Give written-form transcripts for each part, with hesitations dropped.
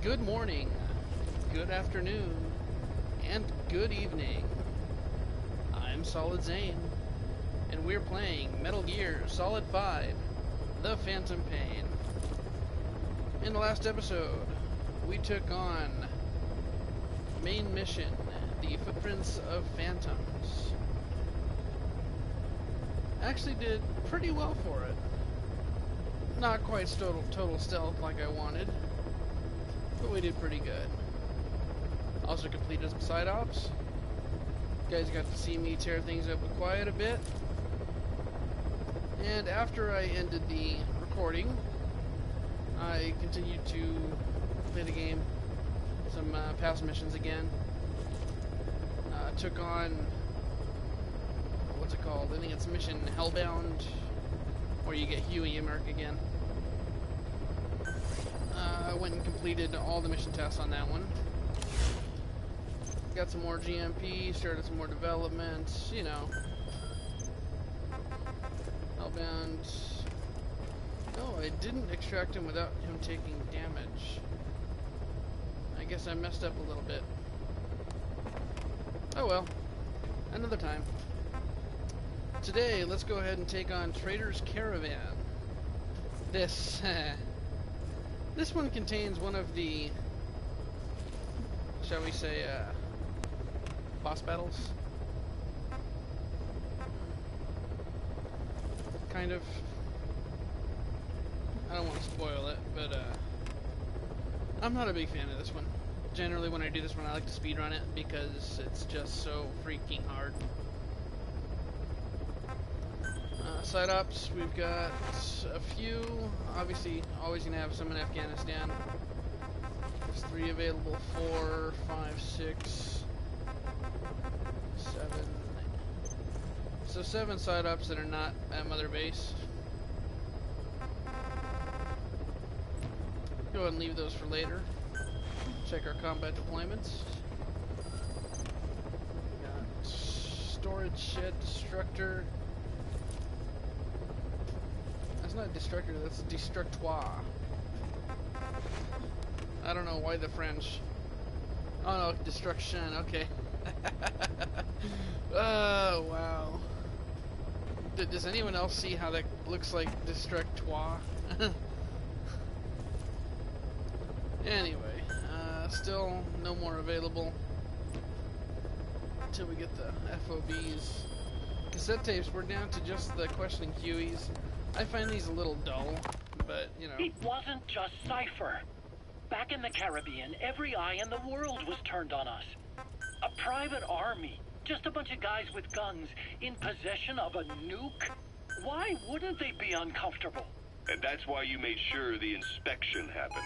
Good morning, good afternoon, and good evening. I'm Solid Zane, and we're playing Metal Gear Solid 5, The Phantom Pain. In the last episode, we took on main mission, The Footprints of Phantoms. Actually did pretty well for it. Not quite total stealth like I wanted, but we did pretty good. Also completed some side ops. You guys got to see me tear things up with Quiet a bit. And after I ended the recording, I continued to play the game, some past missions again. Took on, what's it called? I think it's Mission Hellbound, where you get Huey Emmerich again. I went and completed all the mission tests on that one. Got some more GMP, started some more development, you know. Hellbound. No, I didn't extract him without him taking damage. I guess I messed up a little bit. Oh well, another time. Today, let's go ahead and take on Trader's Caravan. This one contains one of the, shall we say, boss battles? Kind of. I don't want to spoil it, but I'm not a big fan of this one. Generally, when I do this one, I like to speedrun it because it's just so freaking hard. Side ops, we've got a few. Obviously, always gonna have some in Afghanistan. There's 3 available, 4, 5, 6, 7. So 7 side ops that are not at Mother Base. Go ahead and leave those for later. Check our combat deployments. We got storage shed destructor. That's not destructor, that's destructoire. I don't know why the French. Oh no, destruction, okay. Oh, wow. Does anyone else see how that looks like destructoire? Anyway, still no more available until we get the FOBs. Cassette tapes, we're down to just the questioning Hueys. I find these a little dull, but, you know. It wasn't just Cypher. Back in the Caribbean, every eye in the world was turned on us. A private army, just a bunch of guys with guns, in possession of a nuke? Why wouldn't they be uncomfortable? And that's why you made sure the inspection happened.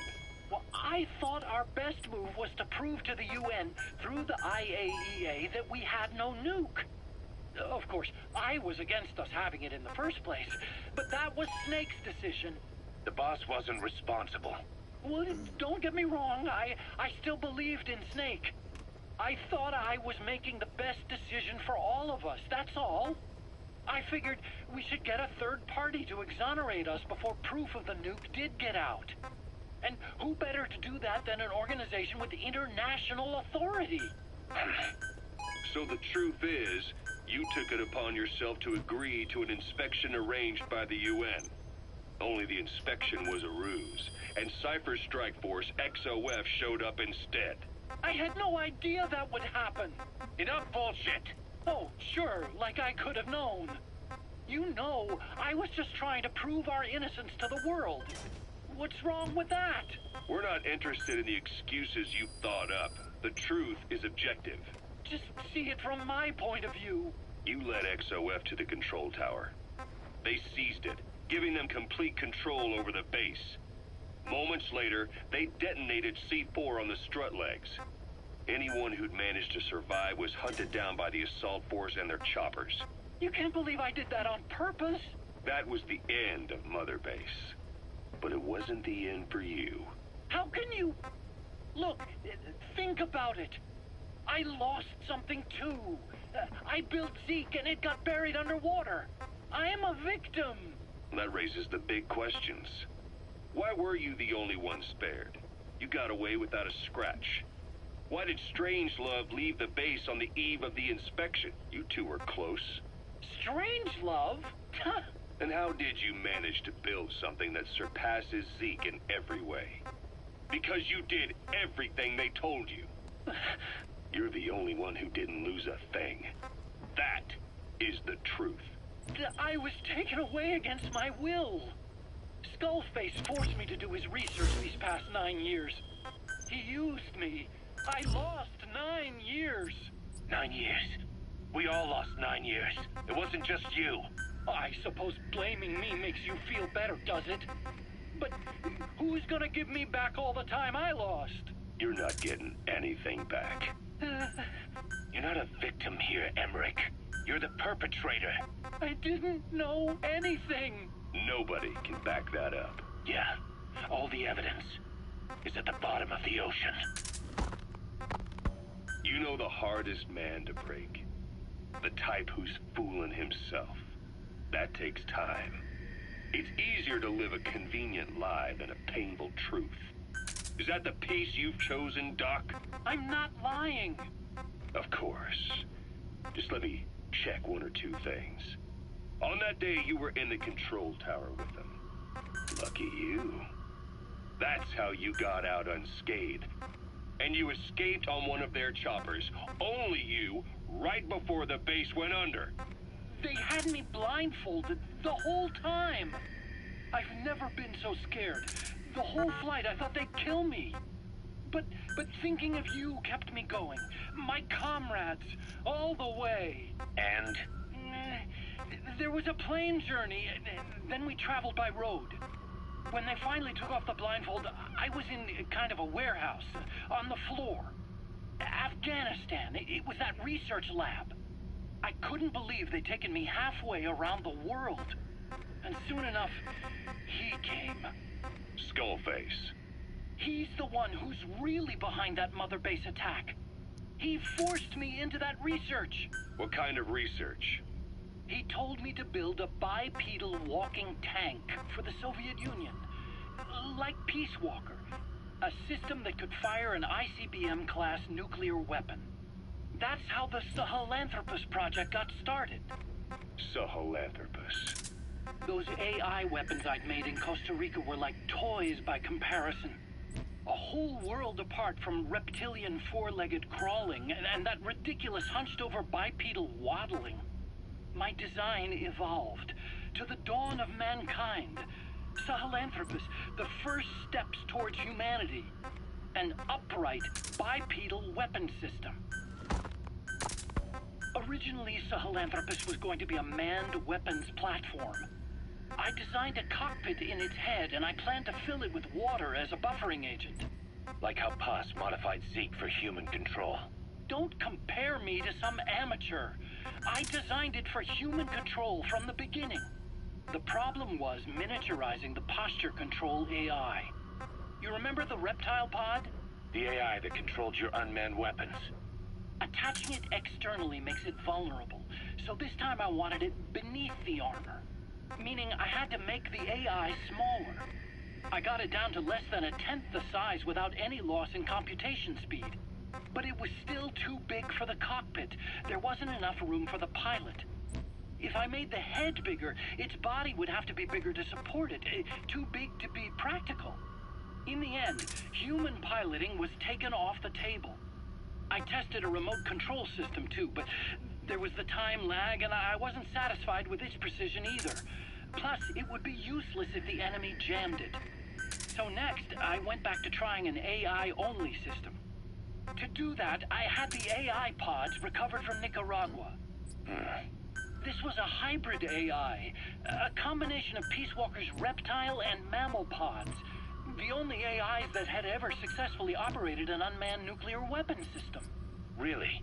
Well, I thought our best move was to prove to the UN through the IAEA that we had no nuke. Of course, I was against us having it in the first place, but that was Snake's decision. The boss wasn't responsible. Well, don't get me wrong, I still believed in Snake. I thought I was making the best decision for all of us, that's all. I figured we should get a third party to exonerate us before proof of the nuke did get out. And who better to do that than an organization with international authority? So the truth is, you took it upon yourself to agree to an inspection arranged by the UN. Only the inspection was a ruse, and Cypher's strike force, XOF, showed up instead. I had no idea that would happen. Enough bullshit! Oh, sure, like I could have known. You know, I was just trying to prove our innocence to the world. What's wrong with that? We're not interested in the excuses you thought up. The truth is objective. Just see it from my point of view. You led XOF to the control tower. They seized it, giving them complete control over the base. Moments later, they detonated C4 on the strut legs. Anyone who'd managed to survive was hunted down by the assault force and their choppers. You can't believe I did that on purpose. That was the end of Mother Base. But it wasn't the end for you. How can you... Look, think about it. I lost something too. I built Zeke and it got buried underwater. I am a victim. That raises the big questions. Why were you the only one spared? You got away without a scratch. Why did Strangelove leave the base on the eve of the inspection? You two were close. Strangelove? And how did you manage to build something that surpasses Zeke in every way? Because you did everything they told you. You're the only one who didn't lose a thing. That is the truth. I was taken away against my will. Skullface forced me to do his research these past 9 years. He used me. I lost 9 years. 9 years? We all lost 9 years. It wasn't just you. I suppose blaming me makes you feel better, does it? But who's gonna give me back all the time I lost? You're not getting anything back. You're not a victim here, Emmerich. You're the perpetrator. I didn't know anything. Nobody can back that up. Yeah, all the evidence is at the bottom of the ocean. You know the hardest man to break? The type who's fooling himself. That takes time. It's easier to live a convenient lie than a painful truth. Is that the piece you've chosen, Doc? I'm not lying. Of course. Just let me check one or two things. On that day, you were in the control tower with them. Lucky you. That's how you got out unscathed. And you escaped on one of their choppers. Only you, right before the base went under. They had me blindfolded the whole time. I've never been so scared. The whole flight, I thought they'd kill me. But thinking of you kept me going. My comrades, all the way. And? There was a plane journey, then we traveled by road. When they finally took off the blindfold, I was in kind of a warehouse, on the floor. Afghanistan, it was that research lab. I couldn't believe they'd taken me halfway around the world. And soon enough, he came. Skullface. He's the one who's really behind that Mother Base attack. He forced me into that research. What kind of research? He told me to build a bipedal walking tank for the Soviet Union. Like Peace Walker. A system that could fire an ICBM-class nuclear weapon. That's how the Sahelanthropus project got started. Sahelanthropus. Those AI weapons I'd made in Costa Rica were like toys by comparison. A whole world apart from reptilian four-legged crawling and that ridiculous hunched-over bipedal waddling. My design evolved to the dawn of mankind. Sahelanthropus, the first steps towards humanity. An upright bipedal weapon system. Originally, Sahelanthropus was going to be a manned weapons platform. I designed a cockpit in its head, and I planned to fill it with water as a buffering agent. Like how Paz modified Zeke for human control. Don't compare me to some amateur. I designed it for human control from the beginning. The problem was miniaturizing the posture control AI. You remember the reptile pod? The AI that controlled your unmanned weapons. Attaching it externally makes it vulnerable, so this time I wanted it beneath the armor. Meaning I had to make the AI smaller. I got it down to less than 1/10 the size without any loss in computation speed. But it was still too big for the cockpit. There wasn't enough room for the pilot. If I made the head bigger, its body would have to be bigger to support it. Too big to be practical. In the end, human piloting was taken off the table. I tested a remote control system too, but there was the time lag and I wasn't satisfied with its precision either. Plus, it would be useless if the enemy jammed it. So next, I went back to trying an AI-only system. To do that, I had the AI pods recovered from Nicaragua. This was a hybrid AI, a combination of Peace Walker's reptile and mammal pods. The only AIs that had ever successfully operated an unmanned nuclear weapon system. Really?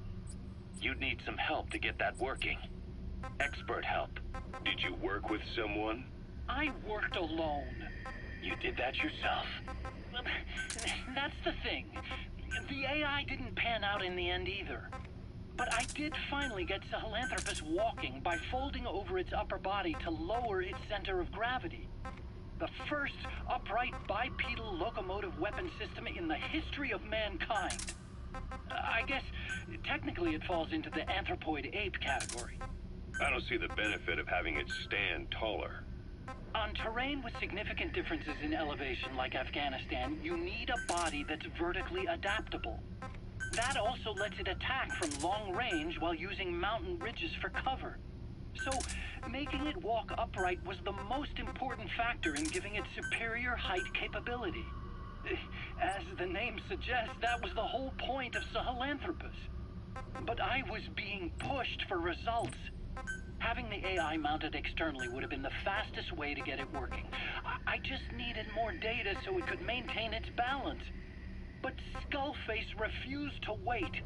You'd need some help to get that working. Expert help. Did you work with someone? I worked alone. You did that yourself? That's the thing. The AI didn't pan out in the end either. But I did finally get Sahelanthropus walking by folding over its upper body to lower its center of gravity. The the first upright bipedal locomotive weapon system in the history of mankind. I guess technically it falls into the anthropoid ape category. I don't see the benefit of having it stand taller. On terrain with significant differences in elevation like Afghanistan, you need a body that's vertically adaptable. That also lets it attack from long range while using mountain ridges for cover. So, making it walk upright was the most important factor in giving it superior height capability. As the name suggests, that was the whole point of Sahelanthropus. But I was being pushed for results. Having the AI mounted externally would have been the fastest way to get it working. I just needed more data so it could maintain its balance. But Skullface refused to wait.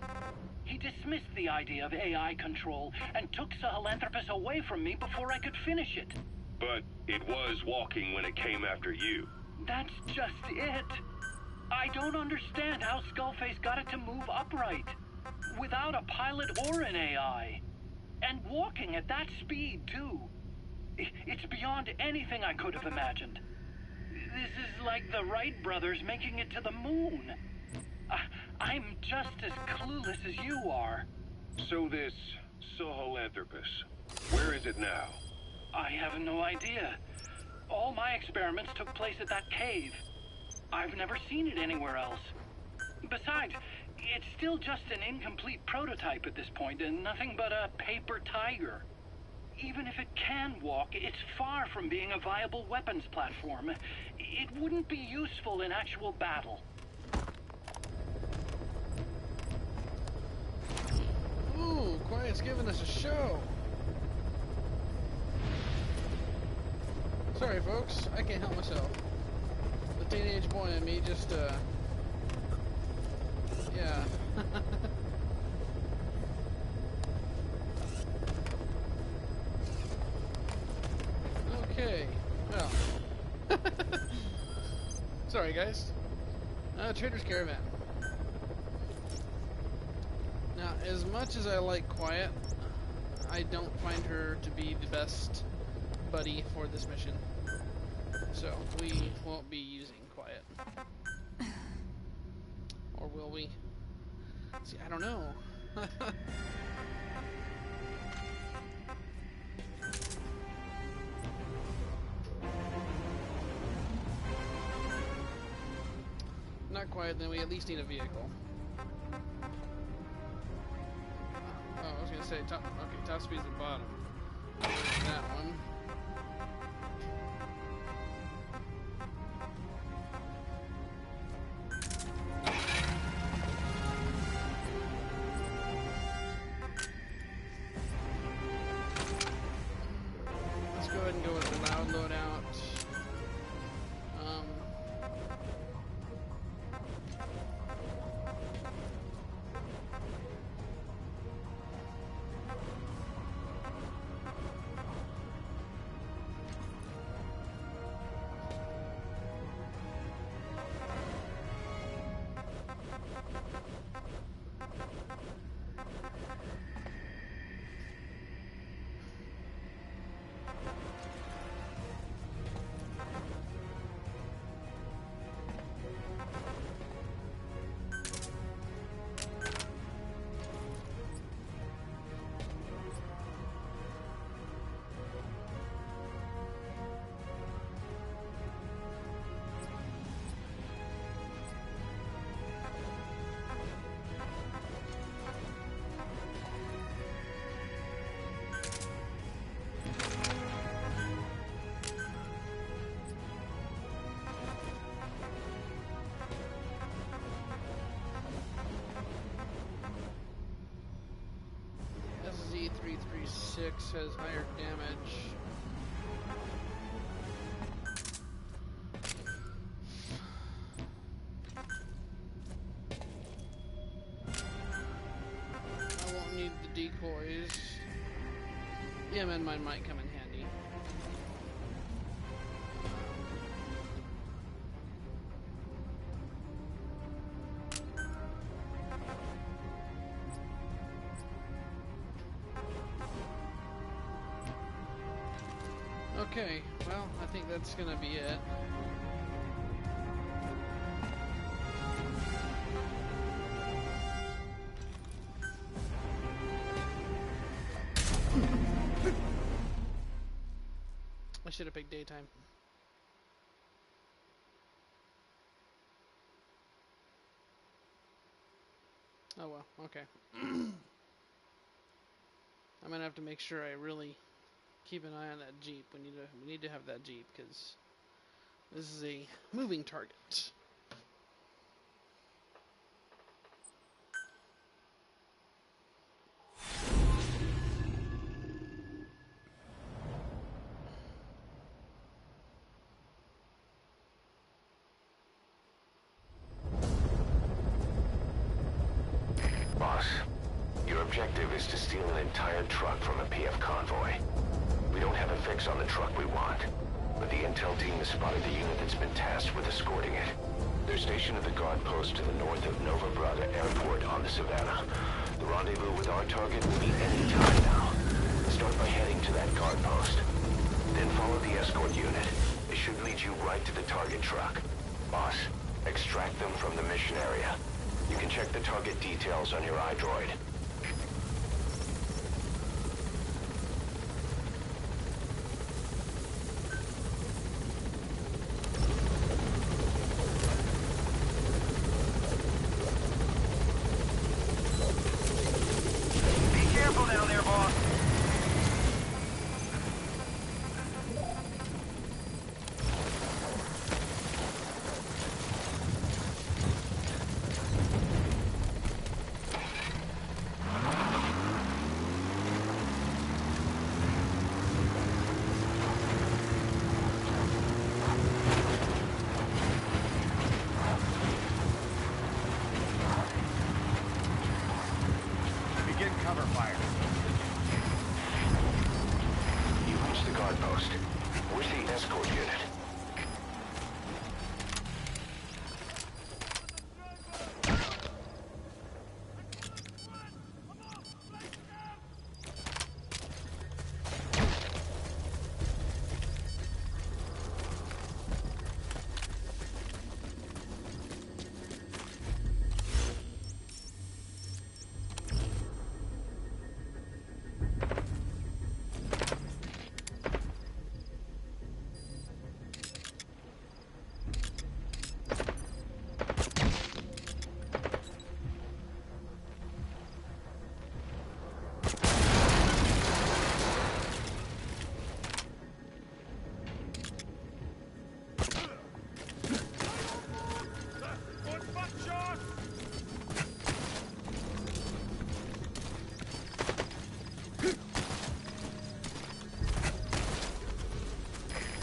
He dismissed the idea of AI control and took Sahelanthropus away from me before I could finish it. But it was walking when it came after you. That's just it. I don't understand how Skullface got it to move upright, without a pilot or an AI. And walking at that speed, too. It's beyond anything I could have imagined. This is like the Wright brothers making it to the moon. I'm just as clueless as you are. So this Sahelanthropus, where is it now? I have no idea. All my experiments took place at that cave. I've never seen it anywhere else. Besides, it's still just an incomplete prototype at this point, and nothing but a paper tiger. Even if it can walk, it's far from being a viable weapons platform. It wouldn't be useful in actual battle. Ooh, Quiet's giving us a show. Sorry, folks, I can't help myself. The teenage boy in me just, yeah. Okay, well. Sorry, guys. Trader's Caravan. Now, as much as I like Quiet, I don't find her to be the best buddy for this mission. So, we won't be using Quiet. Or will we? See, I don't know. Not Quiet, then we at least need a vehicle. Oh, I was gonna say top. Okay, top speed's the bottom. There's that one. Let's go ahead and go with the loud loadout. SZ-336 has higher damage. I won't need the decoys. Yeah, man, mine might come in handy. Okay, well, I think that's gonna be it. I should have picked daytime. Oh well, okay. I'm gonna have to make sure I really keep an eye on that Jeep. We need to have that Jeep because this is a moving target. Boss, your objective is to steal an entire truck from a PF convoy. We don't have a fix on the truck we want, but the intel team has spotted the unit that's been tasked with escorting it. They're stationed at the guard post to the north of Nova Braga Airport on the Savannah. The rendezvous with our target will be any time now. Start by heading to that guard post. Then follow the escort unit. It should lead you right to the target truck. Boss, extract them from the mission area. You can check the target details on your iDroid. Be careful down there, boss. Begin cover fire. You reach the guard post. Where's the escort unit?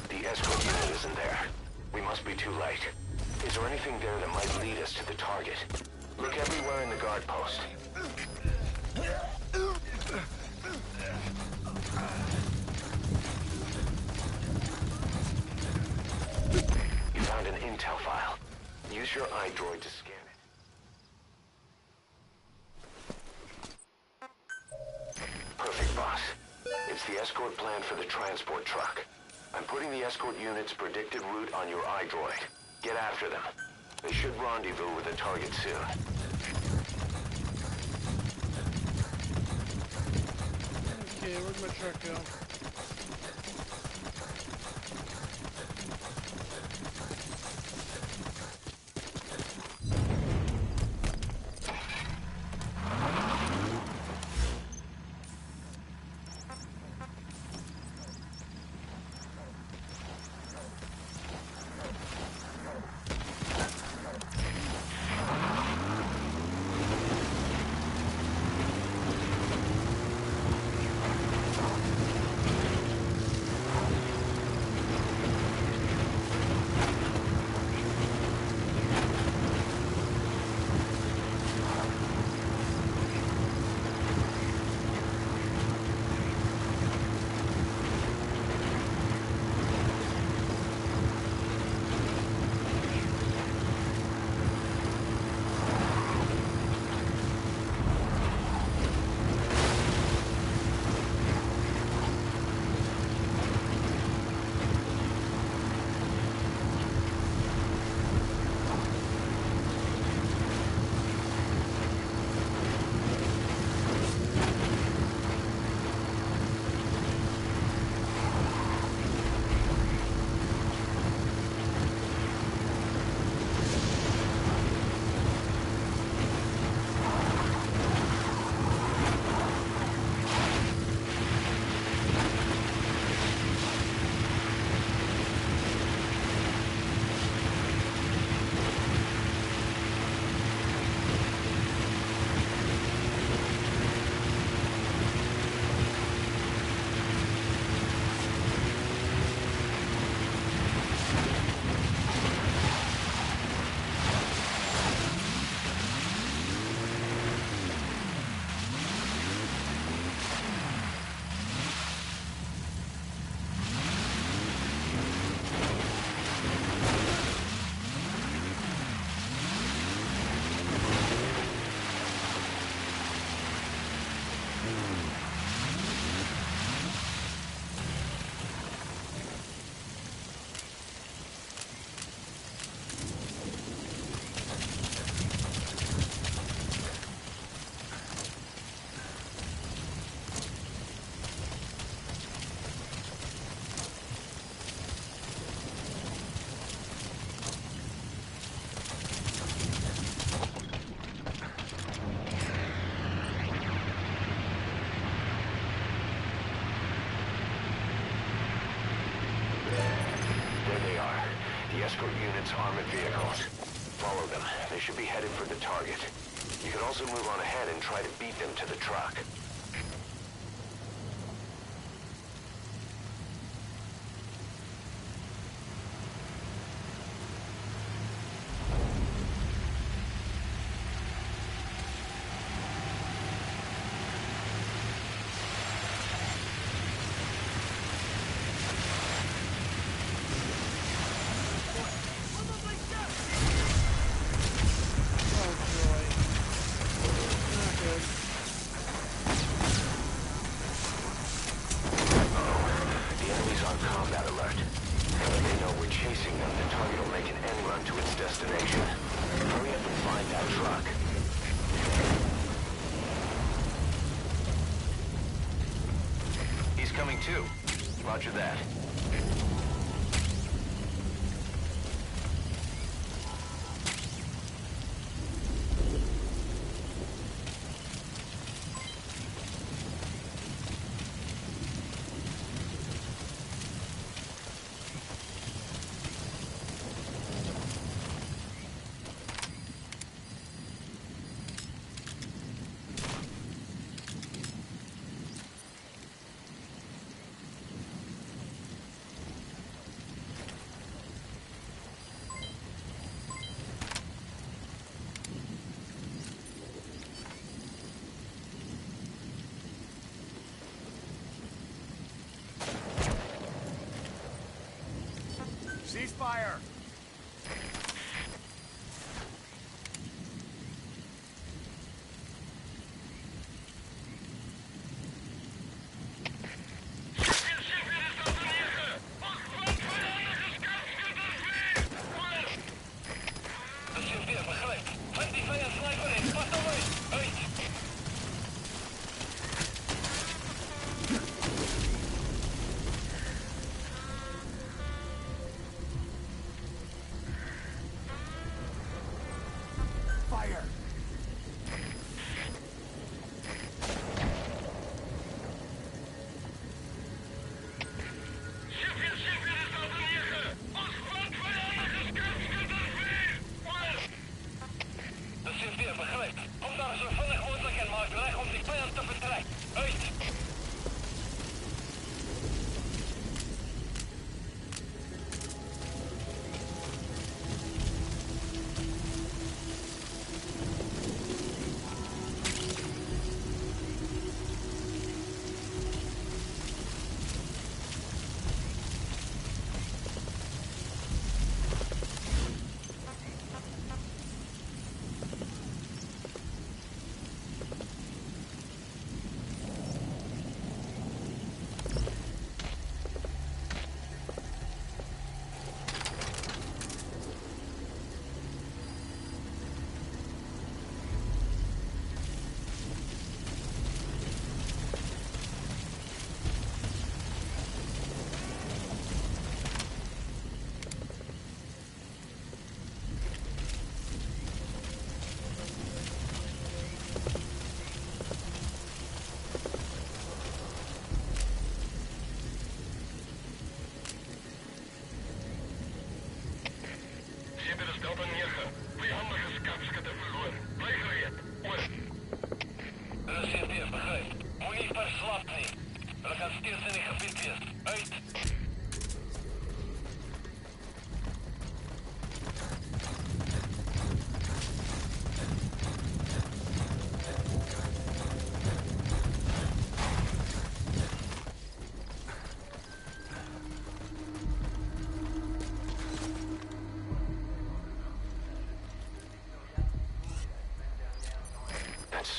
The escort unit isn't there. We must be too late. Is there anything there that might lead us to the target? Look everywhere in the guard post. You found an intel file. Use your iDroid to scan it. Perfect, boss. It's the escort plan for the transport truck. I'm putting the escort unit's predicted route on your iDroid. Get after them. They should rendezvous with the target soon. Okay, where'd my truck go? The escort unit's armored vehicles. Follow them. They should be headed for the target. You can also move on ahead and try to beat them to the truck. Coming too. Roger that. Ceasefire!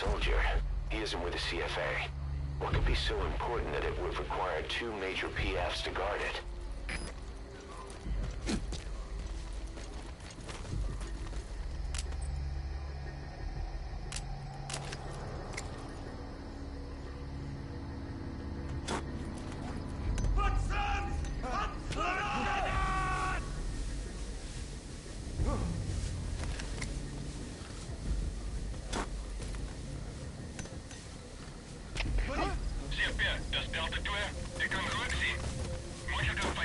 Soldier. He isn't with the CFA. What could be so important that it would require 2 major PFs to guard it? CFP, das Delta 2, ik kan goed zien. Moet je doen?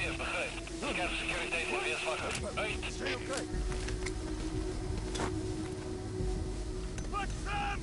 Ответ, begrijp. Scan security voor weersvakker. Uit. Stay okay. Push them!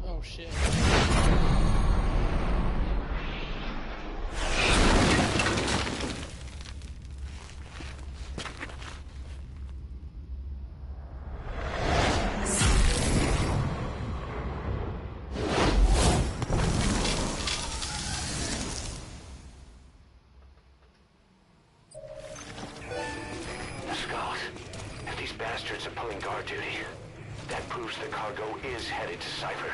Oh shit. Skulls, if these bastards are pulling guard duty, that proves the cargo is headed to Cypher.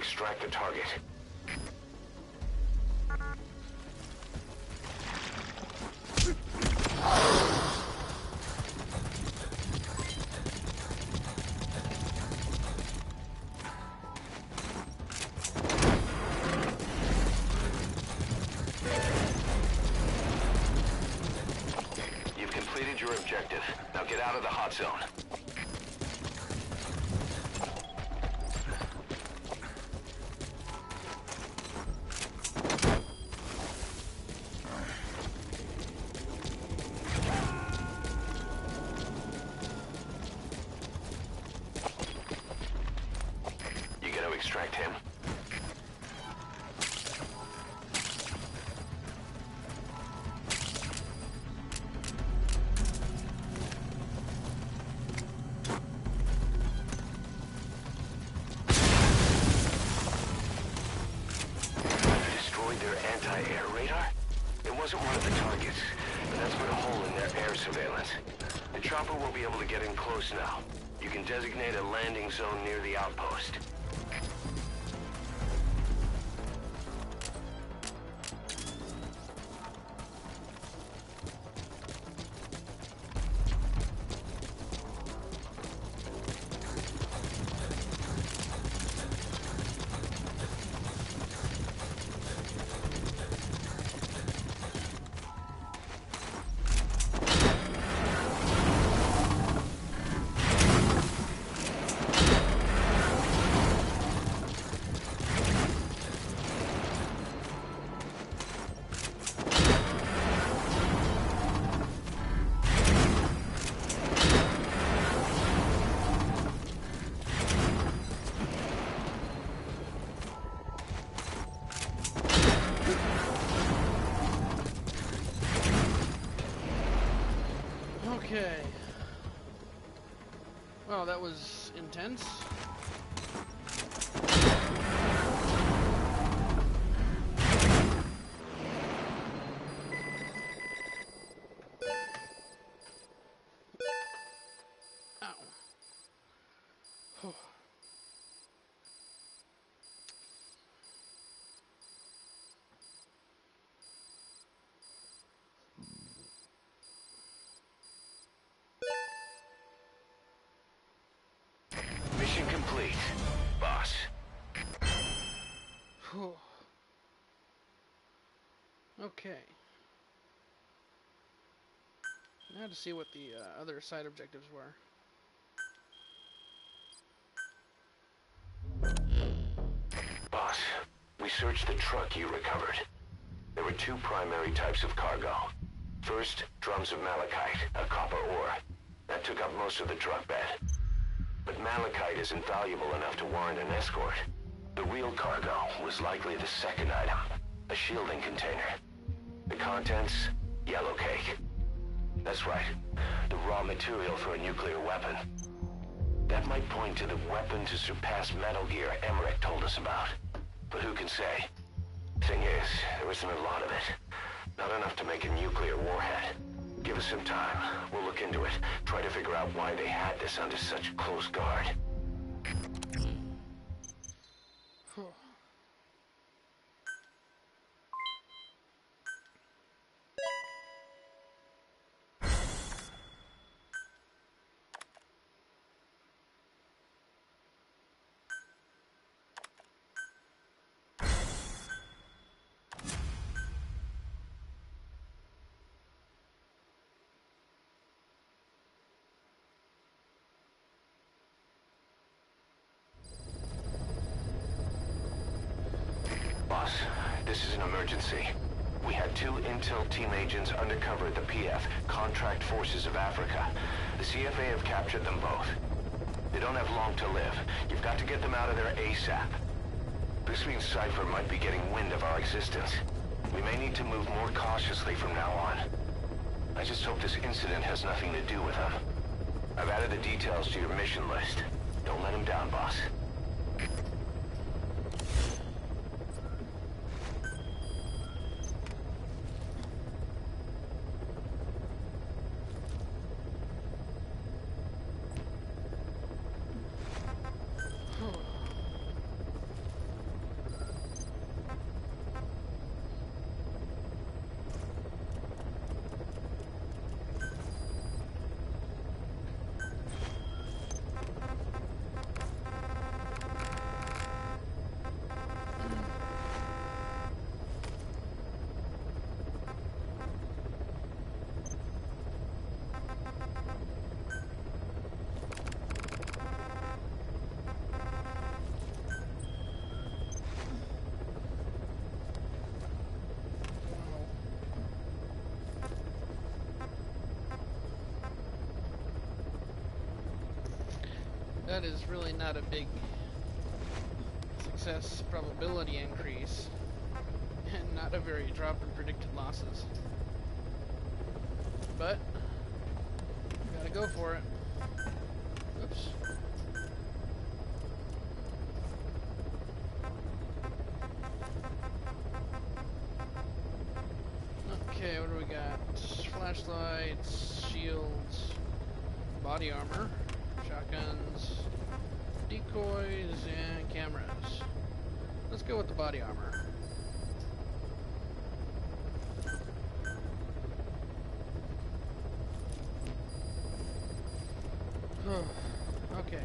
extract the target. You've completed your objective. Now get out of the hot zone. You gonna extract him? Destroyed their anti-air radar? It wasn't one of the targets, but that's put a hole in their air surveillance. The chopper will be able to get in close now. You can designate a landing zone near the outpost. Okay. Well, that was intense. Ow. Mission complete, boss. Okay. Now to see what the other side objectives were. Boss, we searched the truck you recovered. There were two primary types of cargo. First, drums of malachite, a copper ore. That took up most of the truck bed. But malachite isn't valuable enough to warrant an escort. The real cargo was likely the second item, a shielding container. The contents, yellow cake. That's right, the raw material for a nuclear weapon. That might point to the weapon to surpass Metal Gear Emmerich told us about. But who can say? Thing is, there isn't a lot of it. Not enough to make a nuclear warhead. Give us some time. We'll look into it. Try to figure out why they had this under such close guard. Boss, this is an emergency. We had two intel team agents undercover at the PF, Contract Forces of Africa. The CFA have captured them both. They don't have long to live. You've got to get them out of there ASAP. This means Cypher might be getting wind of our existence. We may need to move more cautiously from now on. I just hope this incident has nothing to do with them. I've added the details to your mission list. Don't let them down, boss. that is really not a big success probability increase, and not a very drop in predicted losses. But gotta go for it. Oops. Okay, what do we got? Flashlights, shields, body armor, shotguns, decoys, and cameras. Let's go with the body armor. Okay.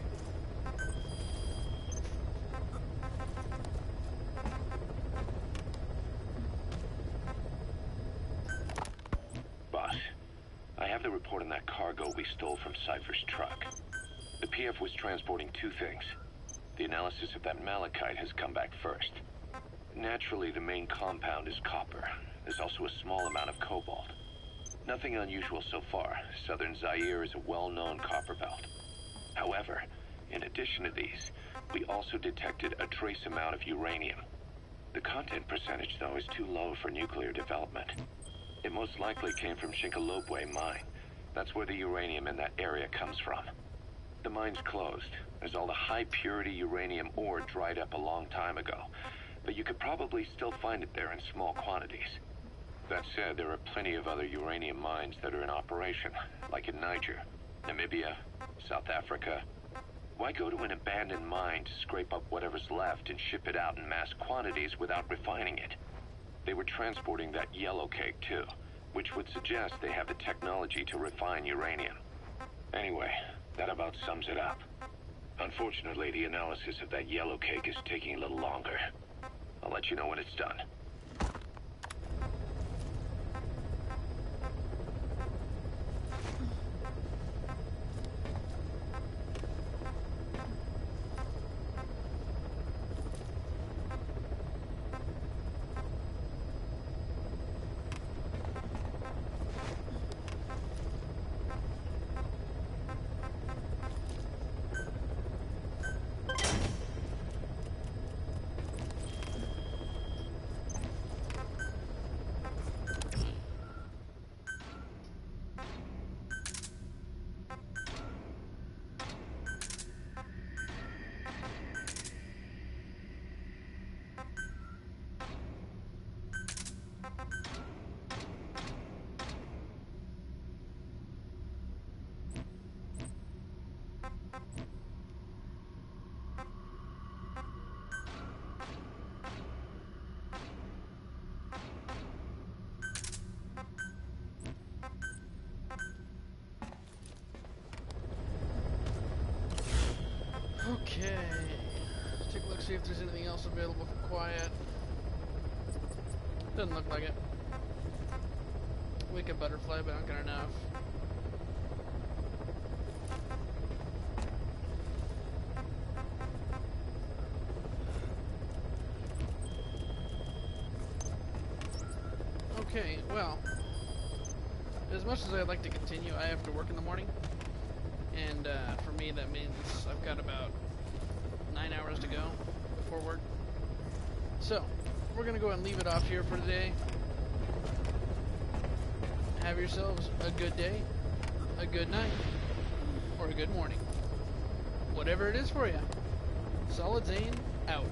Boss, I have the report on that cargo we stole from Cypher's truck. The PF was transporting two things. The analysis of that malachite has come back first. Naturally, the main compound is copper. There's also a small amount of cobalt. Nothing unusual so far. Southern Zaire is a well-known copper belt. However, in addition to these, we also detected a trace amount of uranium. The content percentage, though, is too low for nuclear development. It most likely came from Shinkalobwe mine. That's where the uranium in that area comes from. The mine's closed, as all the high-purity uranium ore dried up a long time ago. But you could probably still find it there in small quantities. That said, there are plenty of other uranium mines that are in operation, like in Niger, Namibia, South Africa. Why go to an abandoned mine to scrape up whatever's left and ship it out in mass quantities without refining it? They were transporting that yellow cake too, which would suggest they have the technology to refine uranium. Anyway, that about sums it up. Unfortunately, the analysis of that yellow cake is taking a little longer. I'll let you know when it's done. Okay. Let's take a look, see if there's anything else available for quiet. Doesn't look like it. Wicked butterfly, but not good enough. Okay, well, as much as I'd like to continue, I have to work in the morning. And for me, that means I've got about 9 hours to go before work. So, we're going to go ahead and leave it off here for today. Have yourselves a good day, a good night, or a good morning. Whatever it is for you. Solid Zane, out.